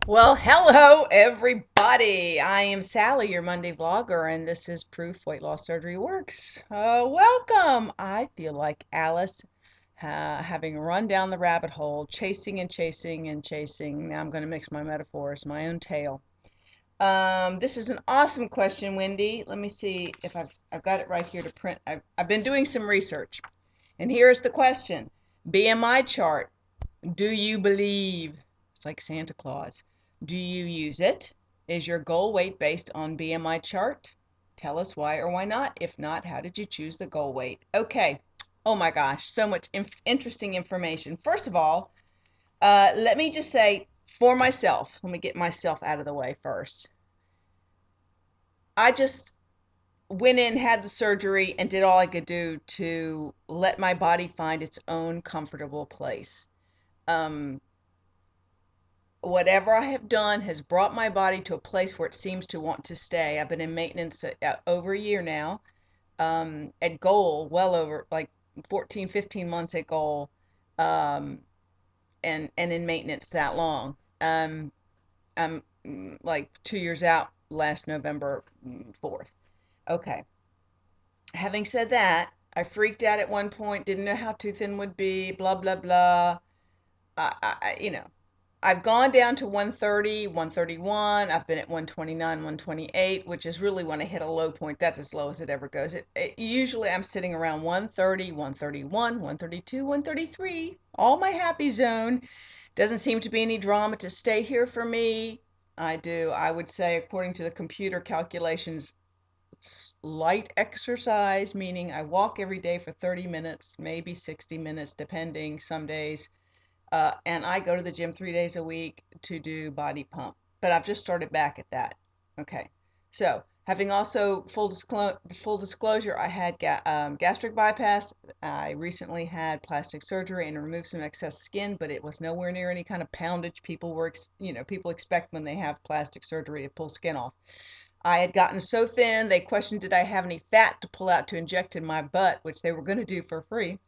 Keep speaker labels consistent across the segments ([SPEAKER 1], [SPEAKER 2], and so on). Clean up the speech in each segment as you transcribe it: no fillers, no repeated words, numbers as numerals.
[SPEAKER 1] Well, hello everybody. I am Sally, your Monday vlogger, and this is Proof Weight Loss Surgery Works. Welcome. I feel like Alice having run down the rabbit hole, chasing and chasing and chasing. Now I'm going to mix my metaphors, my own tail. This is an awesome question, Wendy. Let me see if I've got it right here to print. I've been doing some research, and here's the question: BMI chart. Do you believe? It's like Santa Claus. Do you use it? Is your goal weight based on BMI chart? Tell us why or why not. If not, how did you choose the goal weight? Okay. Oh my gosh, so much interesting information. First of all, let me just say for myself, let me get myself out of the way first. I just went in, had the surgery, and did all I could do to let my body find its own comfortable place. Um, Whatever I have done has brought my body to a place where it seems to want to stay. I've been in maintenance over a year now, at goal, well over like 14, 15 months at goal, um, and in maintenance that long. I'm like 2 years out last November 4th. Okay. Having said that, I freaked out at one point, didn't know how too thin would be, blah, blah, blah. I've gone down to 130, 131. I've been at 129, 128, which is really when I hit a low point. That's as low as it ever goes. Usually I'm sitting around 130, 131, 132, 133, all my happy zone. Doesn't seem to be any drama to stay here for me. I would say, according to the computer calculations, light exercise, meaning I walk every day for 30 minutes, maybe 60 minutes, depending some days. And I go to the gym 3 days a week to do body pump. But I've just started back at that. Okay. So, having also full disclosure, I had gastric bypass. I recently had plastic surgery and removed some excess skin, but it was nowhere near any kind of poundage people expect when they have plastic surgery to pull skin off. I had gotten so thin, they questioned did I have any fat to pull out to inject in my butt, which they were going to do for free.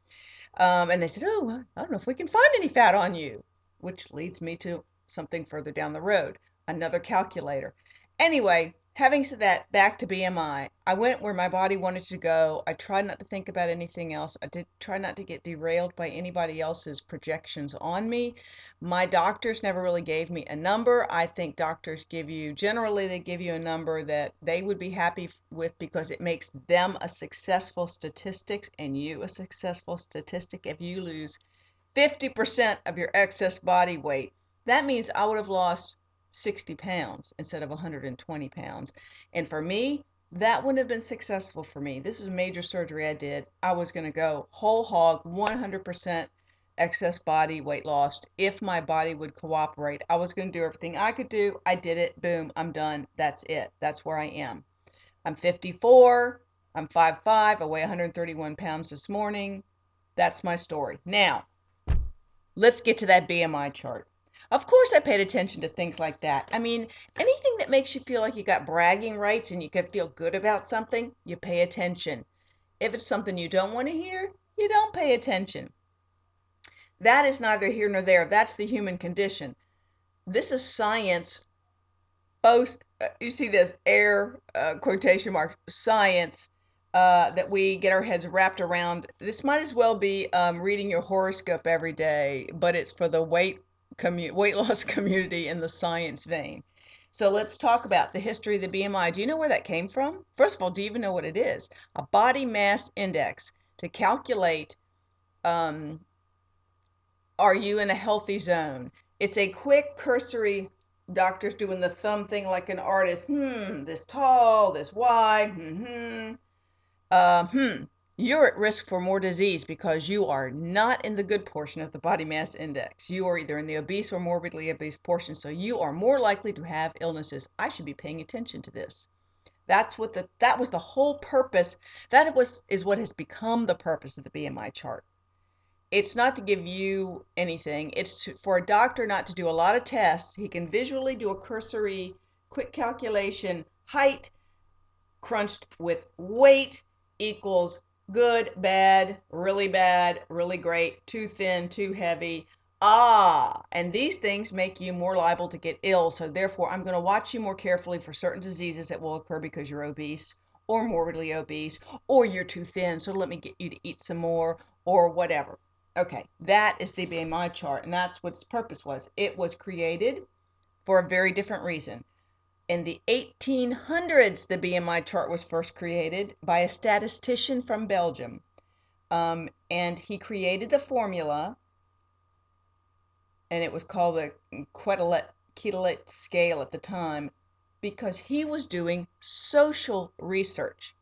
[SPEAKER 1] And they said, "Oh, well, I don't know if we can find any fat on you," which leads me to something further down the road, another calculator. Anyway, having said that, back to BMI. I went where my body wanted to go. I tried not to think about anything else. I did try not to get derailed by anybody else's projections on me. My doctors never really gave me a number. I think doctors generally, they give you a number that they would be happy with because it makes them a successful statistics and you a successful statistic. If you lose 50% of your excess body weight, that means I would have lost 60 pounds instead of 120 pounds. And for me, that wouldn't have been successful for me. This is a major surgery I did. I was going to go whole hog, 100% excess body weight loss if my body would cooperate. I was going to do everything I could do. I did it. Boom, I'm done. That's it. That's where I am. I'm 54. I'm 5'5". I weigh 131 pounds this morning. That's my story. Now, let's get to that BMI chart. Of course, I paid attention to things like that. I mean, anything that makes you feel like you got bragging rights and you can feel good about something, you pay attention. If it's something you don't want to hear, you don't pay attention. That is neither here nor there. That's the human condition. This is science. Both, you see this air quotation marks, science, that we get our heads wrapped around. This might as well be reading your horoscope every day, but it's for the weight loss community in the science vein. So let's talk about the history of the BMI. Do you know where that came from? First of all, do you even know what it is? A body mass index to calculate, um, are you in a healthy zone? It's a quick cursory, doctors doing the thumb thing like an artist. This tall, this wide. You're at risk for more disease because you are not in the good portion of the body mass index. You are either in the obese or morbidly obese portion, so you are more likely to have illnesses. I should be paying attention to this. That was the whole purpose. Is what has become the purpose of the BMI chart. It's not to give you anything. For a doctor not to do a lot of tests. He can visually do a cursory, quick calculation. Height crunched with weight equals good, bad, really great, too thin, too heavy. And these things make you more liable to get ill. So therefore, I'm going to watch you more carefully for certain diseases that will occur because you're obese or morbidly obese or you're too thin. So let me get you to eat some more or whatever. Okay, that is the BMI chart, and that's what its purpose was. It was created for a very different reason. In the 1800s, the BMI chart was first created by a statistician from Belgium. And he created the formula, and it was called the Quetelet scale at the time, because he was doing social research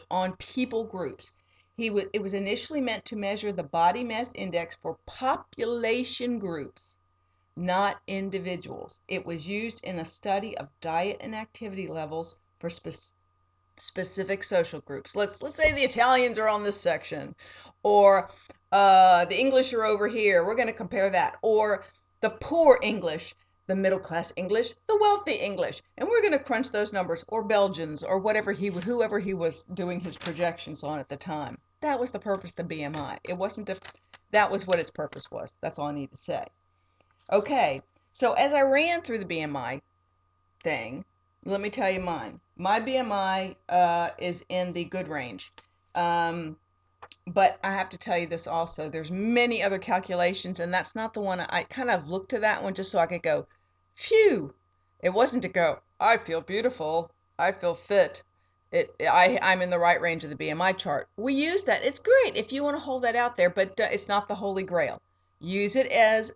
[SPEAKER 1] on people groups. It was initially meant to measure the body mass index for population groups, not individuals. It was used in a study of diet and activity levels for specific social groups. Let's say the Italians are on this section, or the English are over here. We're going to compare that, or the poor English, the middle class English, the wealthy English, and we're going to crunch those numbers, or Belgians, or whoever he was doing his projections on at the time. That was the purpose of the BMI. It wasn't that was what its purpose was. That's all I need to say. Okay, so as I ran through the BMI thing, let me tell you mine. My BMI is in the good range. But I have to tell you this also. There's many other calculations, and that's not the one. I kind of looked to that one just so I could go, phew. It wasn't to go, I feel beautiful. I feel fit. I'm in the right range of the BMI chart. We use that. It's great if you want to hold that out there, but it's not the holy grail. Use it as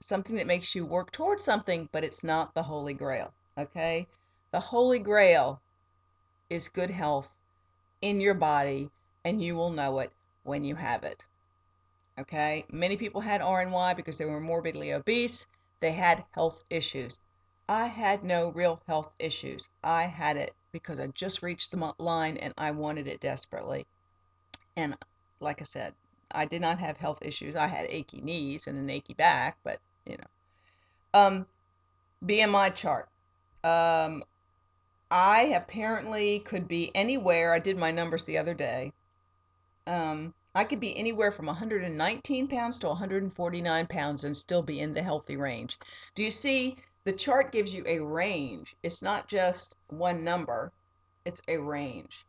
[SPEAKER 1] something that makes you work towards something, but it's not the holy grail. Okay? The holy grail is good health in your body, and you will know it when you have it. Okay? Many people had RNY because they were morbidly obese. They had health issues. I had no real health issues. I had it because I just reached the line and I wanted it desperately. And like I said, I did not have health issues. I had achy knees and an achy back, but you know. BMI chart. Um, I apparently could be anywhere. I did my numbers the other day. I could be anywhere from 119 pounds to 149 pounds and still be in the healthy range. Do you see? The chart gives you a range. It's not just one number, it's a range.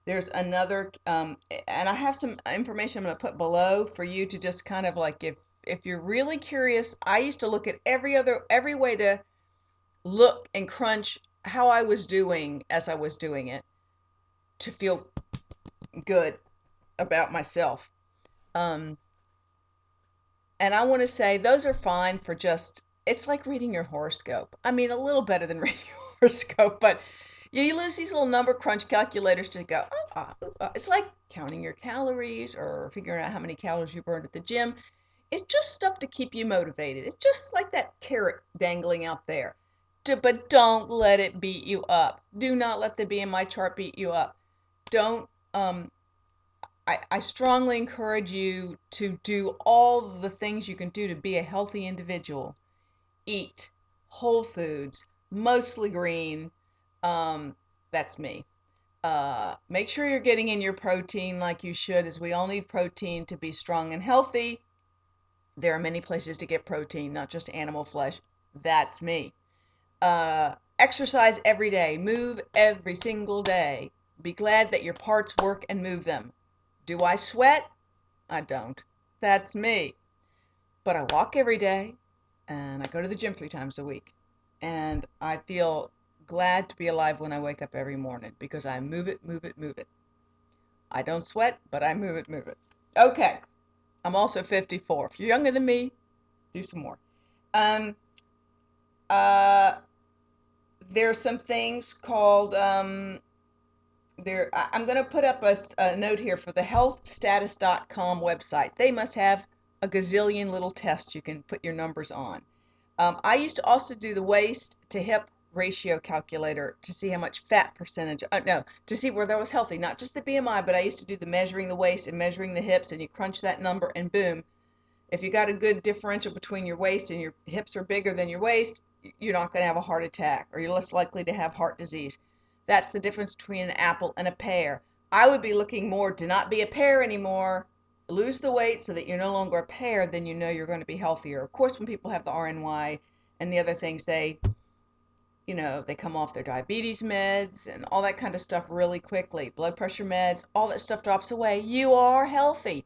[SPEAKER 1] There's another, and I have some information I'm going to put below for you to just kind of like, if you're really curious, I used to look at every way to look and crunch how I was doing as I was doing it to feel good about myself. Um, and I want to say those are fine for just, it's like reading your horoscope. I mean, a little better than reading your horoscope, but you lose these little number crunch calculators to go, it's like counting your calories or figuring out how many calories you burned at the gym. It's just stuff to keep you motivated. It's just like that carrot dangling out there. But don't let it beat you up. Do not let the BMI chart beat you up. Don't, I strongly encourage you to do all the things you can do to be a healthy individual. Eat whole foods, mostly green. That's me. Make sure you're getting in your protein like you should, as we all need protein to be strong and healthy. There are many places to get protein, not just animal flesh. That's me. Exercise every day. Move every single day. Be glad that your parts work and move them. Do I sweat? I don't. That's me. But I walk every day and I go to the gym 3 times a week. And I feel glad to be alive when I wake up every morning because I move it, move it, move it. I don't sweat, but I move it, move it. Okay. I'm also 54. If you're younger than me, do some more. Um, uh, there's some things called I'm going to put up a note here for the healthstatus.com website. They must have a gazillion little tests you can put your numbers on. I used to also do the waist to hip ratio calculator to see how much fat percentage, no, to see whether I was healthy, not just the BMI, but I used to do the measuring the waist and measuring the hips, and you crunch that number and boom, if you got a good differential between your waist and your hips are bigger than your waist, you're not going to have a heart attack or you're less likely to have heart disease. That's the difference between an apple and a pear. I would be looking more to not be a pear anymore lose the weight so that you're no longer a pair, then you know you're going to be healthier. Of course, when people have the RNY and the other things, they come off their diabetes meds and all that kind of stuff really quickly. Blood pressure meds, all that stuff drops away. You are healthy.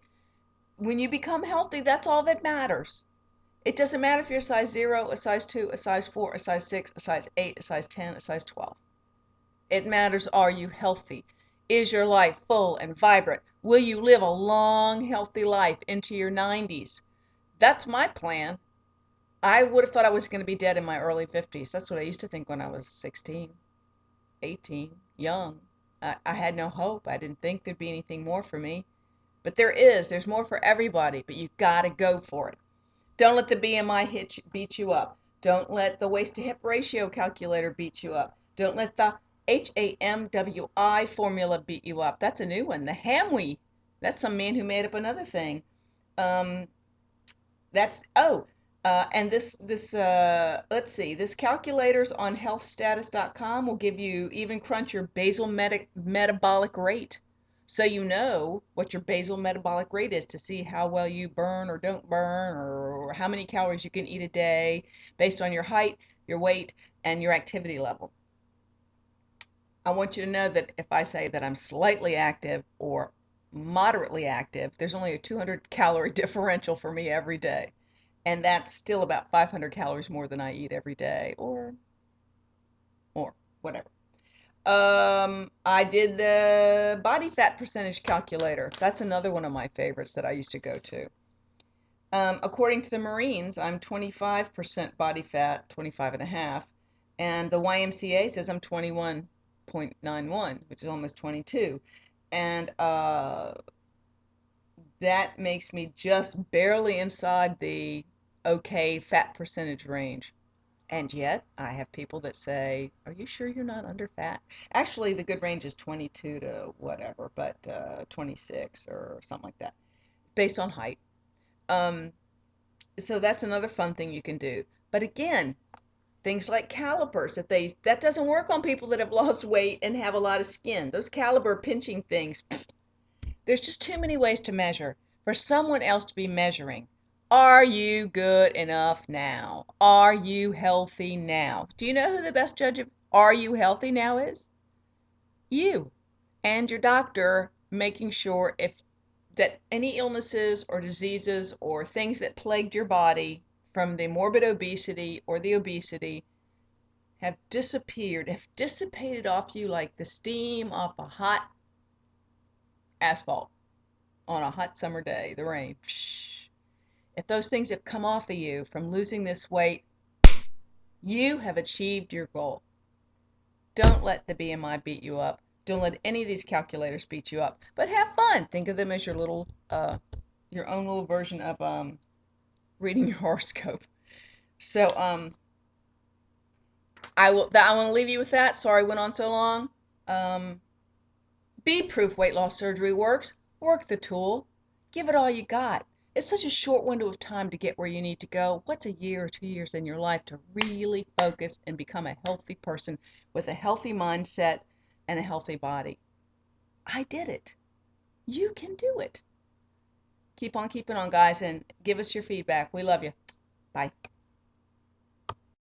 [SPEAKER 1] When you become healthy, that's all that matters. It doesn't matter if you're a size 0, a size 2, a size 4, a size 6, a size 8, a size 10, a size 12. It matters, are you healthy? Is your life full and vibrant? Will you live a long, healthy life into your 90s? That's my plan. I would have thought I was going to be dead in my early 50s. That's what I used to think when I was 16, 18, young. I had no hope. I didn't think there'd be anything more for me. But there is. There's more for everybody, but you've got to go for it. Don't let the BMI beat you up. Don't let the waist to hip ratio calculator beat you up. Don't let the HAMWI formula beat you up. That's a new one. The HAMWI. That's some man who made up another thing. Um, that's and let's see. This calculators on healthstatus.com will give you even crunch your basal metabolic rate. So you know what your basal metabolic rate is to see how well you burn or don't burn or how many calories you can eat a day based on your height, your weight, and your activity level. I want you to know that if I say that I'm slightly active or moderately active, there's only a 200 calorie differential for me every day. And that's still about 500 calories more than I eat every day, or whatever. I did the body fat percentage calculator. That's another one of my favorites that I used to go to. According to the Marines, I'm 25% body fat, 25 and a half, and the YMCA says I'm 21.91, which is almost 22. And that makes me just barely inside the okay fat percentage range. And yet, I have people that say, "Are you sure you're not under fat?" Actually, the good range is 22 to whatever, but 26 or something like that, based on height. Um, so that's another fun thing you can do. But again, things like calipers, that doesn't work on people that have lost weight and have a lot of skin. Those caliper pinching things, there's just too many ways to measure for someone else to be measuring. Are you good enough now? Are you healthy now? Do you know who the best judge of are you healthy now is? You and your doctor, making sure if that any illnesses or diseases or things that plagued your body from the morbid obesity or the obesity have disappeared, have dissipated off you like the steam off a hot asphalt on a hot summer day, the rain. If those things have come off of you from losing this weight, you have achieved your goal. Don't let the BMI beat you up. Don't let any of these calculators beat you up. But have fun. Think of them as your own little version of reading your horoscope. So I want to leave you with that. Sorry I went on so long. Um, Be proof weight loss surgery works. Work the tool. Give it all you got. It's such a short window of time to get where you need to go. What's a year or 2 years in your life to really focus and become a healthy person with a healthy mindset and a healthy body? I did it. You can do it. Keep on keeping on, guys, and give us your feedback. We love you. Bye.